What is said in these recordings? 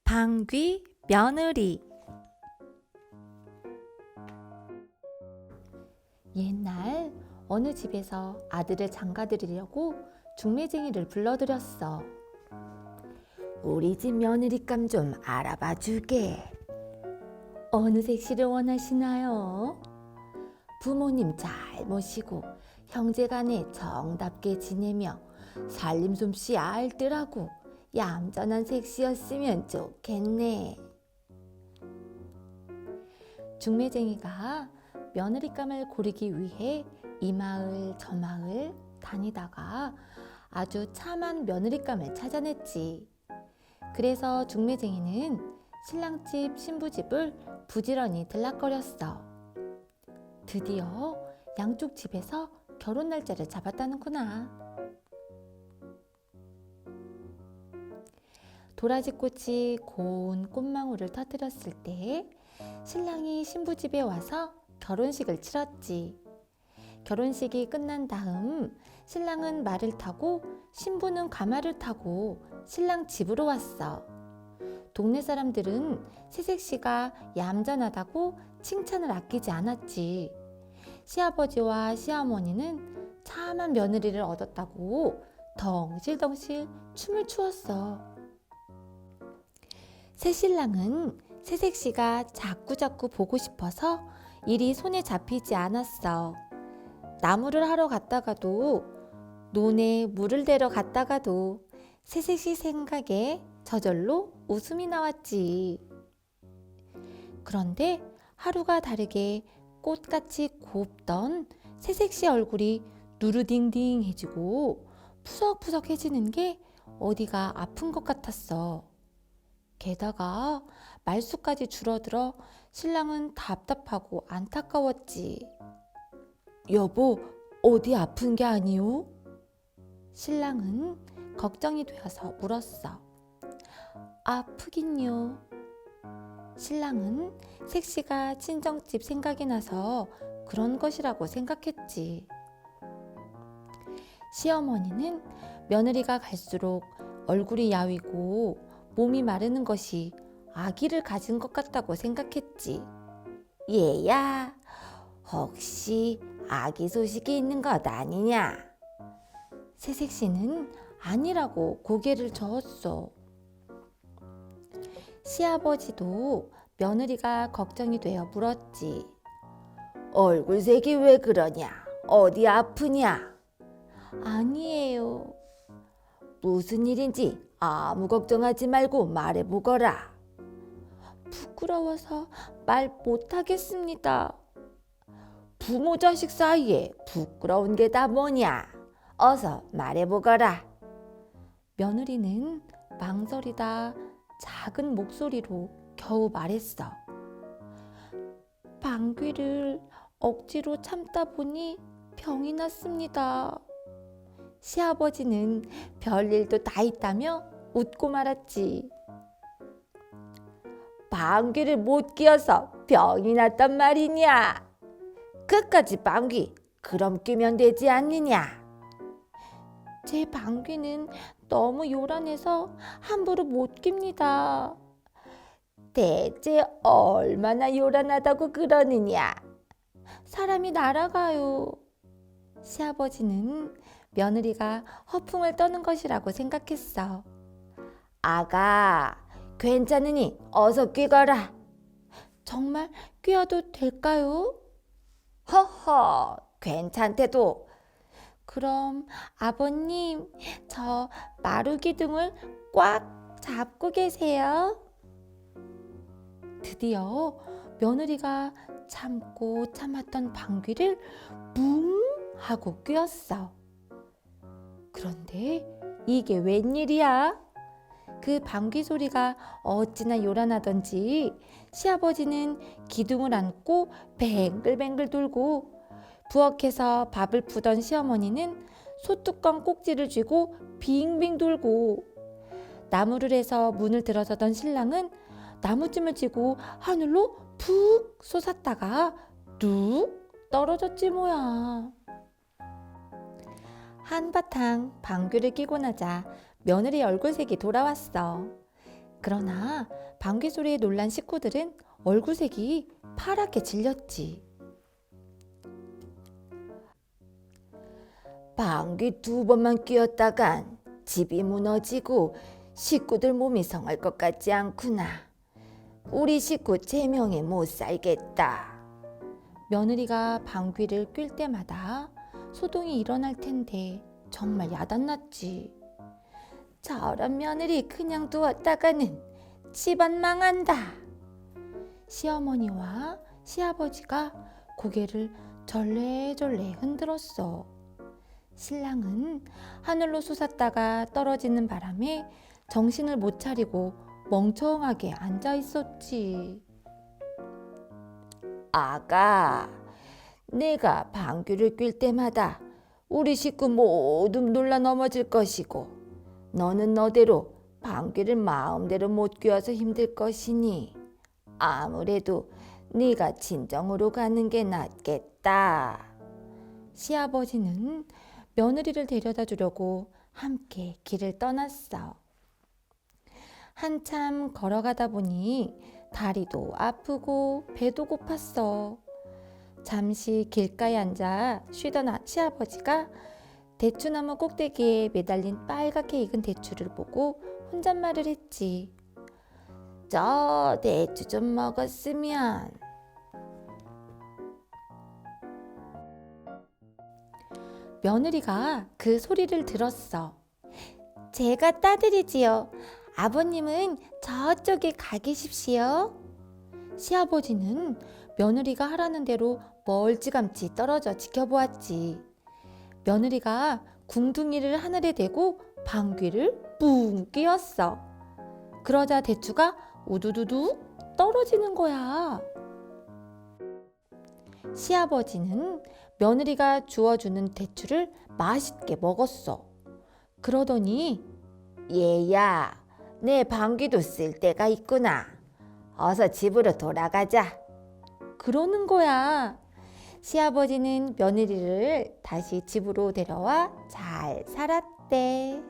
방귀 며느리. 옛날 어느 집에서 아들을 장가들이려고 중매쟁이를 불러들였어. 우리 집 며느리감 좀 알아봐 주게. 어느 색시를 원하시나요? 부모님 잘 모시고 형제간에 정답게 지내며 살림 솜씨 알뜰하고 얌전한 색시였으면 좋겠네. 중매쟁이가 며느리감을 고르기 위해 이 마을 저 마을 다니다가 아주 참한 며느리감을 찾아냈지. 그래서 중매쟁이는 신랑집 신부집을 부지런히 들락거렸어. 드디어 양쪽 집에서 결혼 날짜를 잡았다는구나. 도라지꽃이 고운 꽃망울을 터뜨렸을 때 신랑이 신부집에 와서 결혼식을 치렀지. 결혼식이 끝난 다음 신랑은 말을 타고 신부는 가마를 타고 신랑 집으로 왔어. 동네 사람들은 새색시가 얌전하다고 칭찬을 아끼지 않았지. 시아버지와 시어머니는 참한 며느리를 얻었다고 덩실덩실 춤을 추었어. 새신랑은 새색시가 자꾸자꾸 보고 싶어서 일이 손에 잡히지 않았어. 나무를 하러 갔다가도 논에 물을 대러 갔다가도 새색시 생각에 저절로 웃음이 나왔지. 그런데 하루가 다르게 꽃같이 곱던 새색시 얼굴이 누르딩딩해지고 푸석푸석해지는 게 어디가 아픈 것 같았어. 게다가 말수까지 줄어들어 신랑은 답답하고 안타까웠지. 여보, 어디 아픈 게 아니오? 신랑은 걱정이 되어서 물었어. 아프긴요. 신랑은 색시가 친정집 생각이 나서 그런 것이라고 생각했지. 시어머니는 며느리가 갈수록 얼굴이 야위고 몸이 마르는 것이 아기를 가진 것 같다고 생각했지. 얘야, 혹시 아기 소식이 있는 것 아니냐? 새색시는 아니라고 고개를 저었어. 시아버지도 며느리가 걱정이 되어 물었지. 얼굴색이 왜 그러냐? 어디 아프냐? 아니에요. 무슨 일인지 아무 걱정하지 말고 말해보거라. 부끄러워서 말 못하겠습니다. 부모 자식 사이에 부끄러운 게 다 뭐냐? 어서 말해보거라. 며느리는 망설이다 작은 목소리로 겨우 말했어. 방귀를 억지로 참다 보니 병이 났습니다. 시아버지는 별일도 다 있다며 웃고 말았지. 방귀를 못 뀌어서 병이 났단 말이냐? 끝까지 방귀 그럼 뀌면 되지 않느냐? 제 방귀는 너무 요란해서 함부로 못 낍니다. 대체 얼마나 요란하다고 그러느냐? 사람이 날아가요. 시아버지는 며느리가 허풍을 떠는 것이라고 생각했어. 아가, 괜찮으니 어서 뀌거라. 정말 뀌어도 될까요? 허허, 괜찮대도. 그럼 아버님, 저 마루기 등을 꽉 잡고 계세요. 드디어 며느리가 참고 참았던 방귀를 뭉 하고 뀌었어. 그런데 이게 웬일이야? 그 방귀 소리가 어찌나 요란하던지 시아버지는 기둥을 안고 뱅글뱅글 돌고 부엌에서 밥을 푸던 시어머니는 소뚜껑 꼭지를 쥐고 빙빙 돌고 나무를 해서 문을 들어서던 신랑은 나무찜을 쥐고 하늘로 푹 솟았다가 뚝 떨어졌지 뭐야. 한바탕 방귀를 뀌고 나자 며느리 얼굴색이 돌아왔어. 그러나 방귀 소리에 놀란 식구들은 얼굴색이 파랗게 질렸지. 방귀 2번만 뀌었다간 집이 무너지고 식구들 몸이 성할 것 같지 않구나. 우리 식구 3명이 못 살겠다. 며느리가 방귀를 낄 때마다 소동이 일어날 텐데 정말 야단났지. 저런 며느리 그냥 두었다가는 집안 망한다. 시어머니와 시아버지가 고개를 절레절레 흔들었어. 신랑은 하늘로 솟았다가 떨어지는 바람에 정신을 못 차리고 멍청하게 앉아 있었지. 아가, 내가 방귀를 낄 때마다 우리 식구 모두 놀라 넘어질 것이고 너는 너대로 방귀를 마음대로 못 뀌어서 힘들 것이니 아무래도 네가 친정으로 가는 게 낫겠다. 시아버지는 며느리를 데려다 주려고 함께 길을 떠났어. 한참 걸어가다 보니 다리도 아프고 배도 고팠어. 잠시 길가에 앉아 쉬던 시아버지가 대추나무 꼭대기에 매달린 빨갛게 익은 대추를 보고 혼잣말을 했지. 저 대추 좀 먹었으면. 며느리가 그 소리를 들었어. 제가 따드리지요. 아버님은 저쪽에 가 계십시오. 시아버지는 며느리가 하라는 대로 멀찌감치 떨어져 지켜보았지. 며느리가 궁둥이를 하늘에 대고 방귀를 뿡 뀌었어. 그러자 대추가 우두두두 떨어지는 거야. 시아버지는 며느리가 주워주는 대추를 맛있게 먹었어. 그러더니 얘야, 내 방귀도 쓸 때가 있구나. 어서 집으로 돌아가자. 그러는 거야. 시아버지는 며느리를 다시 집으로 데려와 잘 살았대.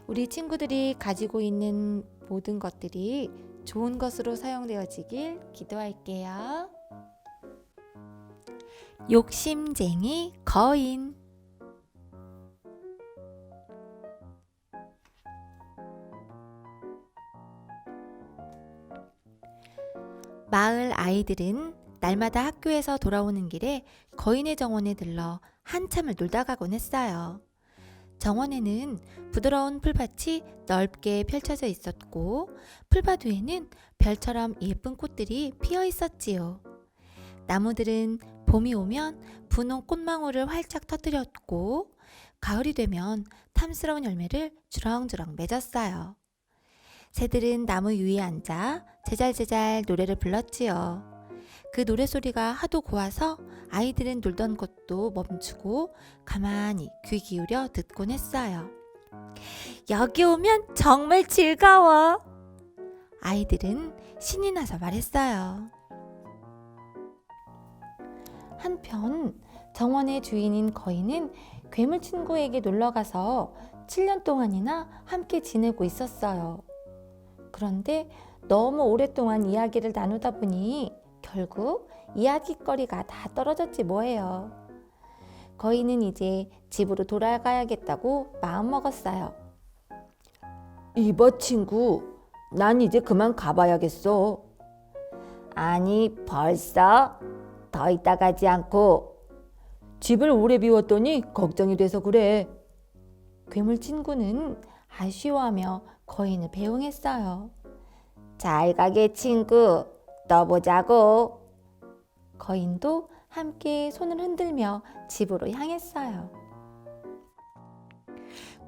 우리 친구들이 가지고 있는 모든 것들이 좋은 것으로 사용되어지길 기도할게요. 욕심쟁이 거인. 마을 아이들은 날마다 학교에서 돌아오는 길에 거인의 정원에 들러 한참을 놀다 가곤 했어요. 정원에는 부드러운 풀밭이 넓게 펼쳐져 있었고 풀밭 위에는 별처럼 예쁜 꽃들이 피어 있었지요. 나무들은 봄이 오면 분홍 꽃망울을 활짝 터뜨렸고 가을이 되면 탐스러운 열매를 주렁주렁 맺었어요. 새들은 나무 위에 앉아 제잘제잘 노래를 불렀지요. 그 노래소리가 하도 고와서 아이들은 놀던 것도 멈추고 가만히 귀 기울여 듣곤 했어요. 여기 오면 정말 즐거워. 아이들은 신이 나서 말했어요. 한편 정원의 주인인 거인은 괴물 친구에게 놀러가서 7년 동안이나 함께 지내고 있었어요. 그런데 너무 오랫동안 이야기를 나누다 보니 결국 이야깃거리가 다 떨어졌지 뭐예요. 거인은 이제 집으로 돌아가야겠다고 마음먹었어요. 이봐 친구, 난 이제 그만 가봐야겠어. 아니 벌써? 더 있다 가지 않고. 집을 오래 비웠더니 걱정이 돼서 그래. 괴물 친구는 아쉬워하며 거인을 배웅했어요. 잘 가게 친구, 떠보자고. 거인도 함께 손을 흔들며 집으로 향했어요.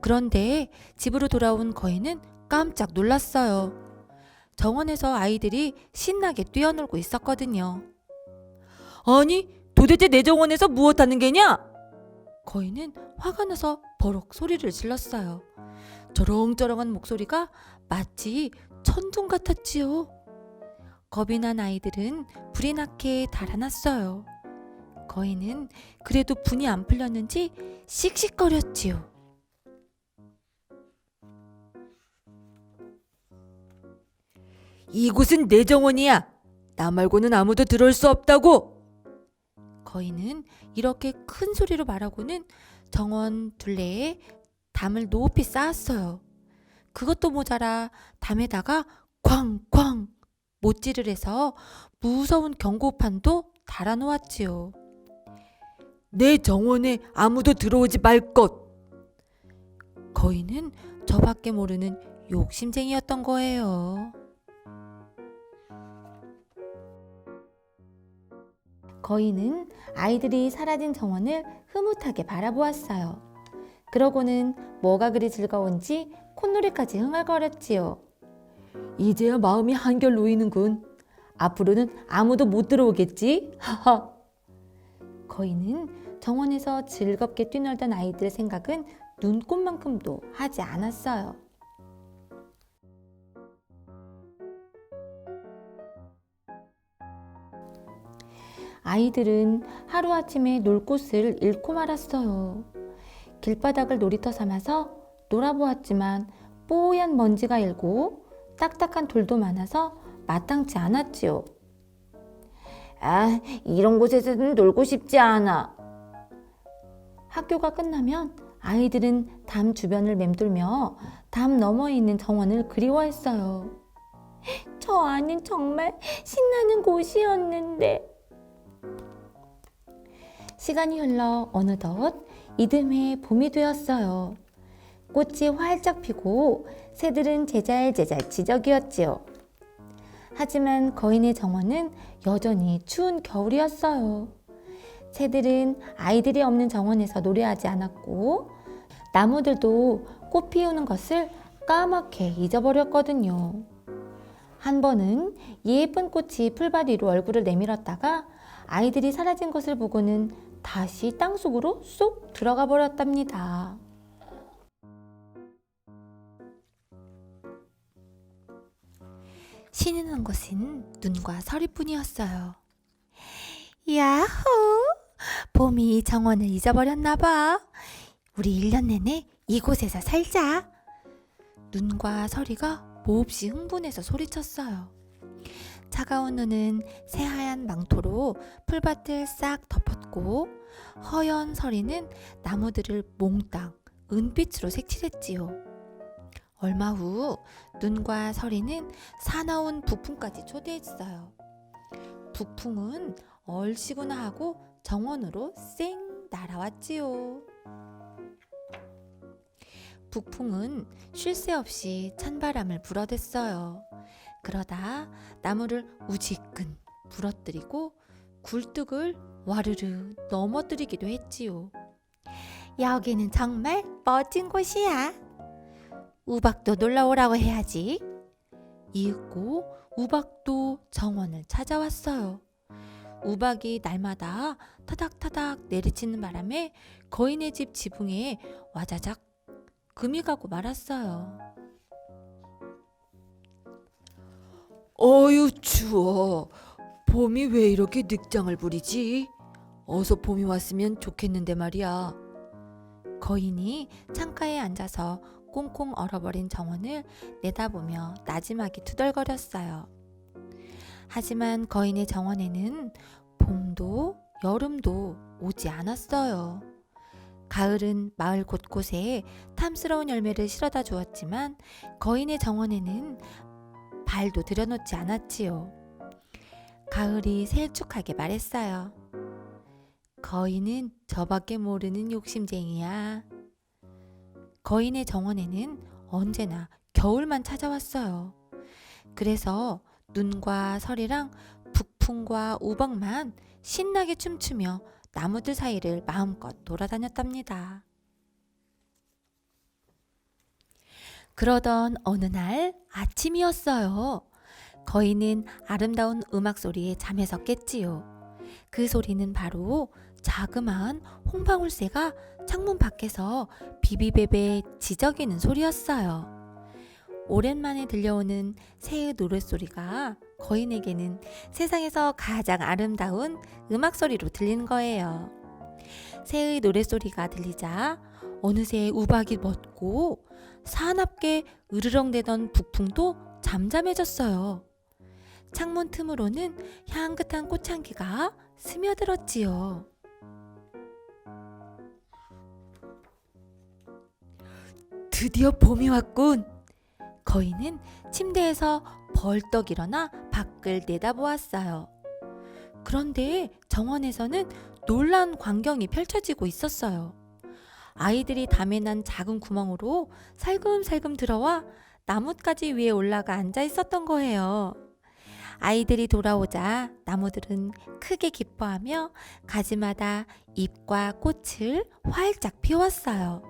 그런데 집으로 돌아온 거인은 깜짝 놀랐어요. 정원에서 아이들이 신나게 뛰어놀고 있었거든요. 아니, 도대체 내 정원에서 무엇하는 게냐? 거인은 화가 나서 버럭 소리를 질렀어요. 저렁저렁한 목소리가 마치 천둥 같았지요. 겁이 난 아이들은 불이 나게 달아났어요. 거인은 그래도 분이 안 풀렸는지 씩씩거렸지요. 이곳은 내 정원이야. 나 말고는 아무도 들어올 수 없다고. 거인은 이렇게 큰 소리로 말하고는 정원 둘레에 담을 높이 쌓았어요. 그것도 모자라 담에다가 쾅쾅 못질을 해서 무서운 경고판도 달아놓았지요. 내 정원에 아무도 들어오지 말 것. 거인은 저밖에 모르는 욕심쟁이였던 거예요. 거인은 아이들이 사라진 정원을 흐뭇하게 바라보았어요. 그러고는 뭐가 그리 즐거운지 콧노래까지 흥얼거렸지요. 이제야 마음이 한결 놓이는군. 앞으로는 아무도 못 들어오겠지? 하하. 거인은 정원에서 즐겁게 뛰놀던 아이들의 생각은 눈꼽만큼도 하지 않았어요. 아이들은 하루아침에 놀 곳을 잃고 말았어요. 길바닥을 놀이터 삼아서 놀아보았지만 뽀얀 먼지가 일고 딱딱한 돌도 많아서 마땅치 않았지요. 아, 이런 곳에서는 놀고 싶지 않아. 학교가 끝나면 아이들은 담 주변을 맴돌며 담 너머에 있는 정원을 그리워했어요. 저 안은 정말 신나는 곳이었는데. 시간이 흘러 어느덧 이듬해 봄이 되었어요. 꽃이 활짝 피고 새들은 제잘제잘 지저귀었지요. 하지만 거인의 정원은 여전히 추운 겨울이었어요. 새들은 아이들이 없는 정원에서 노래하지 않았고 나무들도 꽃 피우는 것을 까맣게 잊어버렸거든요. 한 번은 예쁜 꽃이 풀밭 위로 얼굴을 내밀었다가 아이들이 사라진 것을 보고는 다시 땅속으로 쏙 들어가 버렸답니다. 신이 난 것은 눈과 서리뿐이었어요. 야호! 봄이 정원을 잊어버렸나 봐. 우리 1년 내내 이곳에서 살자. 눈과 서리가 몹시 흥분해서 소리쳤어요. 차가운 눈은 새하얀 망토로 풀밭을 싹 덮었고 허연 서리는 나무들을 몽땅 은빛으로 색칠했지요. 얼마 후 눈과 서리는 사나운 북풍까지 초대했어요. 북풍은 얼씨구나 하고 정원으로 쌩 날아왔지요. 북풍은 쉴 새 없이 찬바람을 불어댔어요. 그러다 나무를 우지끈 부러뜨리고 굴뚝을 와르르 넘어뜨리기도 했지요. 여기는 정말 멋진 곳이야. 우박도 놀러 오라고 해야지. 이윽고 우박도 정원을 찾아왔어요. 우박이 날마다 타닥타닥 내리치는 바람에 거인의 집 지붕에 와자작 금이 가고 말았어요. 어휴, 추워. 봄이 왜 이렇게 늑장을 부리지? 어서 봄이 왔으면 좋겠는데 말이야. 거인이 창가에 앉아서 꽁꽁 얼어버린 정원을 내다보며 나지막이 투덜거렸어요. 하지만 거인의 정원에는 봄도 여름도 오지 않았어요. 가을은 마을 곳곳에 탐스러운 열매를 실어다 주었지만 거인의 정원에는 발도 들여놓지 않았지요. 가을이 셀쭉하게 말했어요. 거인은 저밖에 모르는 욕심쟁이야. 거인의 정원에는 언제나 겨울만 찾아왔어요. 그래서 눈과 서리랑 북풍과 우박만 신나게 춤추며 나무들 사이를 마음껏 돌아다녔답니다. 그러던 어느 날 아침이었어요. 거인은 아름다운 음악 소리에 잠에서 깼지요. 그 소리는 바로 자그마한 홍방울새가 창문 밖에서 비비베베 지저귀는 소리였어요. 오랜만에 들려오는 새의 노랫소리가 거인에게는 세상에서 가장 아름다운 음악 소리로 들리는 거예요. 새의 노랫소리가 들리자 어느새 우박이 멎고 사납게 으르렁대던 북풍도 잠잠해졌어요. 창문 틈으로는 향긋한 꽃향기가 스며들었지요. 드디어 봄이 왔군. 거인은 침대에서 벌떡 일어나 밖을 내다보았어요. 그런데 정원에서는 놀라운 광경이 펼쳐지고 있었어요. 아이들이 담에 난 작은 구멍으로 살금살금 들어와 나뭇가지 위에 올라가 앉아 있었던 거예요. 아이들이 돌아오자 나무들은 크게 기뻐하며 가지마다 잎과 꽃을 활짝 피웠어요.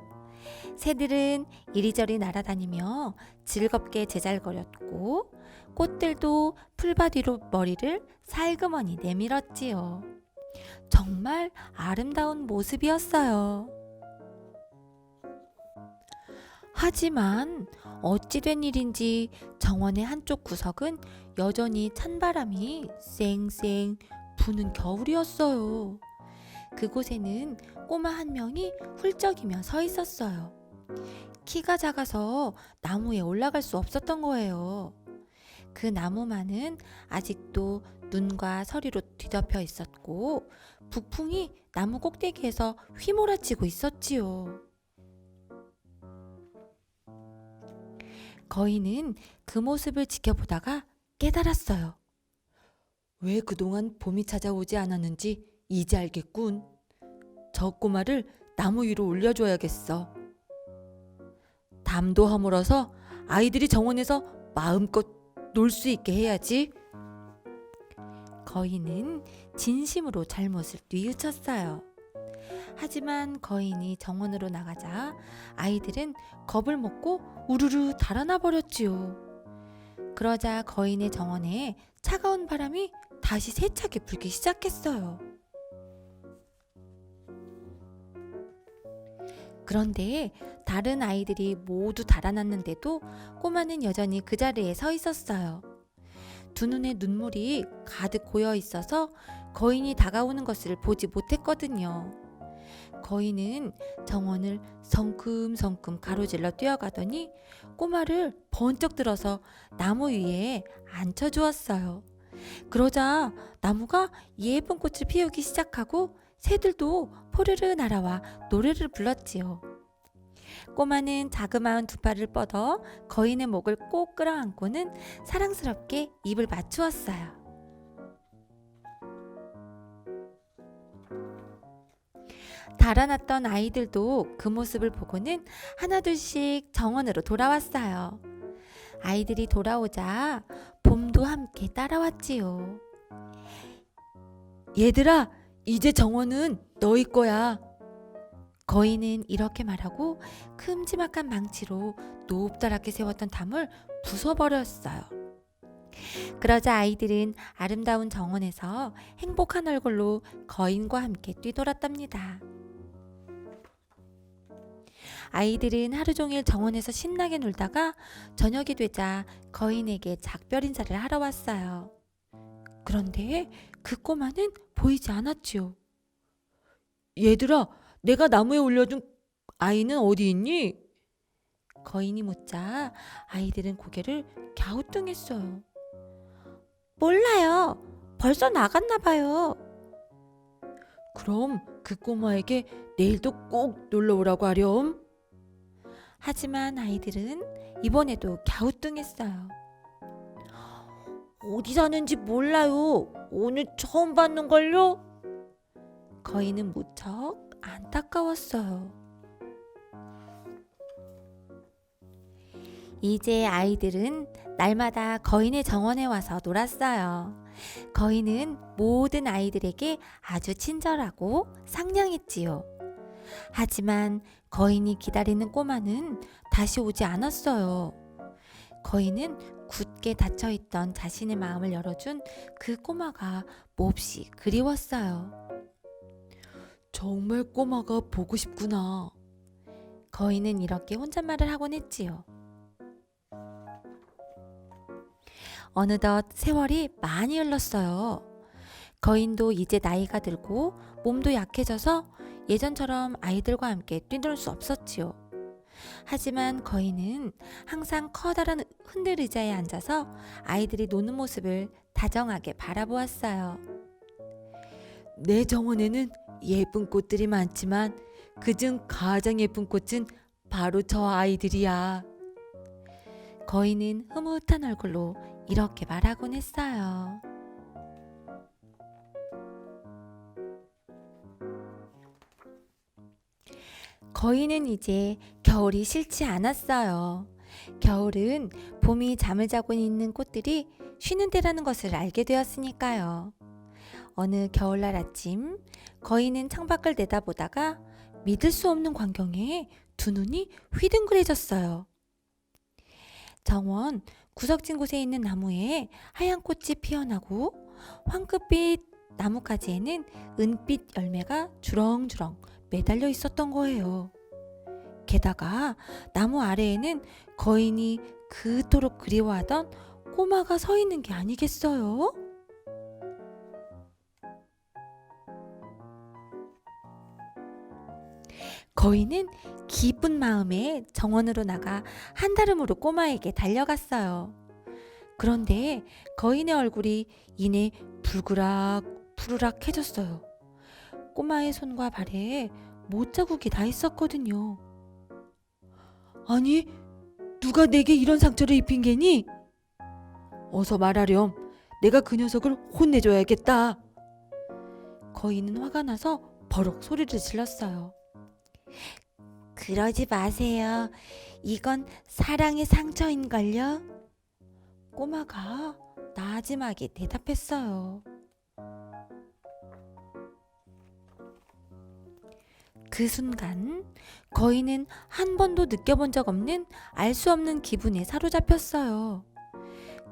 새들은 이리저리 날아다니며 즐겁게 제잘거렸고 꽃들도 풀밭 위로 머리를 살그머니 내밀었지요. 정말 아름다운 모습이었어요. 하지만 어찌 된 일인지 정원의 한쪽 구석은 여전히 찬바람이 쌩쌩 부는 겨울이었어요. 그곳에는 꼬마 한 명이 훌쩍이며 서 있었어요. 키가 작아서 나무에 올라갈 수 없었던 거예요. 그 나무만은 아직도 눈과 서리로 뒤덮여 있었고 북풍이 나무 꼭대기에서 휘몰아치고 있었지요. 거인은 그 모습을 지켜보다가 깨달았어요. 왜 그동안 봄이 찾아오지 않았는지 이제 알겠군. 저 꼬마를 나무 위로 올려줘야겠어. 담도 허물어서 아이들이 정원에서 마음껏 놀 수 있게 해야지. 거인은 진심으로 잘못을 뉘우쳤어요. 하지만 거인이 정원으로 나가자 아이들은 겁을 먹고 우르르 달아나 버렸지요. 그러자 거인의 정원에 차가운 바람이 다시 세차게 불기 시작했어요. 그런데 다른 아이들이 모두 달아났는데도 꼬마는 여전히 그 자리에 서 있었어요. 두 눈에 눈물이 가득 고여 있어서 거인이 다가오는 것을 보지 못했거든요. 거인은 정원을 성큼성큼 가로질러 뛰어가더니 꼬마를 번쩍 들어서 나무 위에 앉혀주었어요. 그러자 나무가 예쁜 꽃을 피우기 시작하고 새들도 포르르 날아와 노래를 불렀지요. 꼬마는 자그마한 두 팔을 뻗어 거인의 목을 꼭 끌어안고는 사랑스럽게 입을 맞추었어요. 달아났던 아이들도 그 모습을 보고는 하나둘씩 정원으로 돌아왔어요. 아이들이 돌아오자 봄도 함께 따라왔지요. 얘들아, 이제 정원은 너희 거야. 거인은 이렇게 말하고 큼지막한 망치로 높다랗게 세웠던 담을 부숴버렸어요. 그러자 아이들은 아름다운 정원에서 행복한 얼굴로 거인과 함께 뛰놀았답니다. 아이들은 하루 종일 정원에서 신나게 놀다가 저녁이 되자 거인에게 작별 인사를 하러 왔어요. 그런데 그 꼬마는 보이지 않았지요. 얘들아, 내가 나무에 올려준 아이는 어디 있니? 거인이 묻자 아이들은 고개를 갸우뚱했어요. 몰라요. 벌써 나갔나 봐요. 그럼 그 꼬마에게 내일도 꼭 놀러 오라고 하렴. 하지만 아이들은 이번에도 갸우뚱했어요. 어디 사는지 몰라요. 오늘 처음 봤는걸요? 거인은 무척 안타까웠어요. 이제 아이들은 날마다 거인의 정원에 와서 놀았어요. 거인은 모든 아이들에게 아주 친절하고 상냥했지요. 하지만 거인이 기다리는 꼬마는 다시 오지 않았어요. 거인은 굳게 닫혀있던 자신의 마음을 열어준 그 꼬마가 몹시 그리웠어요. 정말 꼬마가 보고 싶구나. 거인은 이렇게 혼잣말을 하곤 했지요. 어느덧 세월이 많이 흘렀어요. 거인도 이제 나이가 들고 몸도 약해져서 예전처럼 아이들과 함께 뛰놀 수 없었지요. 하지만 거인은 항상 커다란 흔들 의자에 앉아서 아이들이 노는 모습을 다정하게 바라보았어요. 내 정원에는 예쁜 꽃들이 많지만 그중 가장 예쁜 꽃은 바로 저 아이들이야. 거인은 흐뭇한 얼굴로 이렇게 말하곤 했어요. 거인은 이제 겨울이 싫지 않았어요. 겨울은 봄이 잠을 자고 있는 꽃들이 쉬는 때라는 것을 알게 되었으니까요. 어느 겨울날 아침, 거인은 창밖을 내다보다가 믿을 수 없는 광경에 두 눈이 휘둥그레졌어요. 정원 구석진 곳에 있는 나무에 하얀 꽃이 피어나고 황급빛 나뭇가지에는 은빛 열매가 주렁주렁 매달려 있었던 거예요. 게다가 나무 아래에는 거인이 그토록 그리워하던 꼬마가 서 있는 게 아니겠어요? 거인은 기쁜 마음에 정원으로 나가 한달음으로 꼬마에게 달려갔어요. 그런데 거인의 얼굴이 이내 불그락 푸르락해졌어요. 꼬마의 손과 발에 못자국이 다 있었거든요. 아니, 누가 내게 이런 상처를 입힌 게니? 어서 말하렴. 내가 그 녀석을 혼내줘야겠다. 거인은 화가 나서 버럭 소리를 질렀어요. 그러지 마세요. 이건 사랑의 상처인걸요? 꼬마가 나지막이 대답했어요. 그 순간 거인은 한 번도 느껴본 적 없는 알 수 없는 기분에 사로잡혔어요.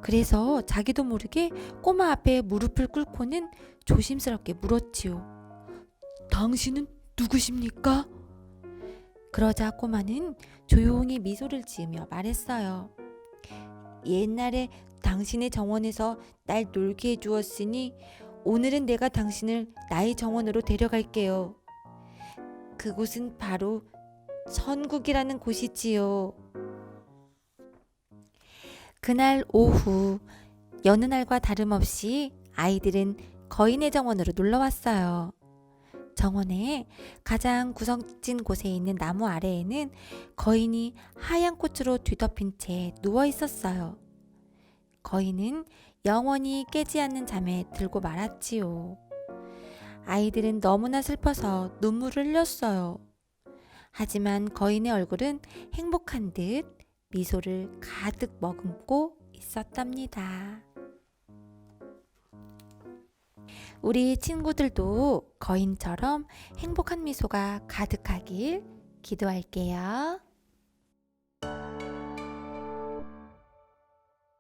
그래서 자기도 모르게 꼬마 앞에 무릎을 꿇고는 조심스럽게 물었지요. 당신은 누구십니까? 그러자 꼬마는 조용히 미소를 지으며 말했어요. 옛날에 당신의 정원에서 날 놀게 해주었으니 오늘은 내가 당신을 나의 정원으로 데려갈게요. 그곳은 바로 천국이라는 곳이지요. 그날 오후 여느 날과 다름없이 아이들은 거인의 정원으로 놀러왔어요. 정원의 가장 구석진 곳에 있는 나무 아래에는 거인이 하얀 꽃으로 뒤덮인 채 누워 있었어요. 거인은 영원히 깨지 않는 잠에 들고 말았지요. 아이들은 너무나 슬퍼서 눈물을 흘렸어요. 하지만 거인의 얼굴은 행복한 듯 미소를 가득 머금고 있었답니다. 우리 친구들도 거인처럼 행복한 미소가 가득하길 기도할게요.